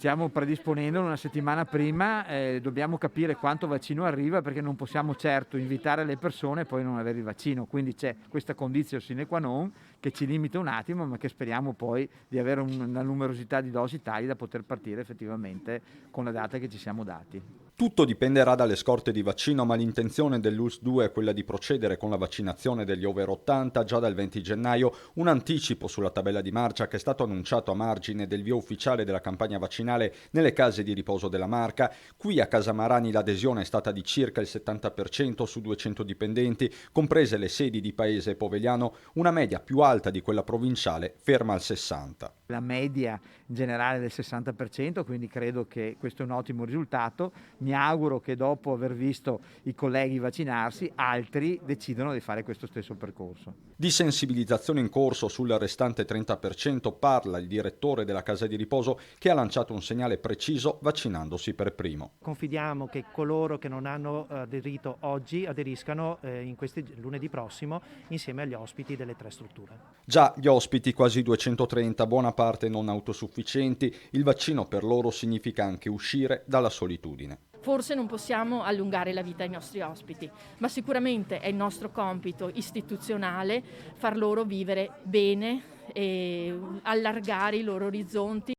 stiamo predisponendo una settimana prima, dobbiamo capire quanto vaccino arriva, perché non possiamo certo invitare le persone e poi non avere il vaccino, quindi c'è questa condizione sine qua non che ci limita un attimo, ma che speriamo poi di avere una numerosità di dosi tali da poter partire effettivamente con la data che ci siamo dati. Tutto dipenderà dalle scorte di vaccino, ma l'intenzione dell'ULS 2 è quella di procedere con la vaccinazione degli over 80 già dal 20 gennaio, un anticipo sulla tabella di marcia che è stato annunciato a margine del via ufficiale della campagna vaccinale nelle case di riposo della Marca. Qui a Casa Marani l'adesione è stata di circa il 70% su 200 dipendenti, comprese le sedi di Paese e Povegliano, una media più alta di quella provinciale, ferma al 60%. La media generale del 60%, quindi credo che questo è un ottimo risultato. Mi auguro che dopo aver visto i colleghi vaccinarsi, altri decidano di fare questo stesso percorso. Di sensibilizzazione in corso sul restante 30% parla il direttore della casa di riposo che ha lanciato un segnale preciso vaccinandosi per primo. Confidiamo che coloro che non hanno aderito oggi aderiscano in questi lunedì prossimo insieme agli ospiti delle 3 strutture. Già gli ospiti, quasi 230, buona parte non autosufficienti, il vaccino per loro significa anche uscire dalla solitudine. Forse non possiamo allungare la vita ai nostri ospiti, ma sicuramente è il nostro compito istituzionale far loro vivere bene e allargare i loro orizzonti.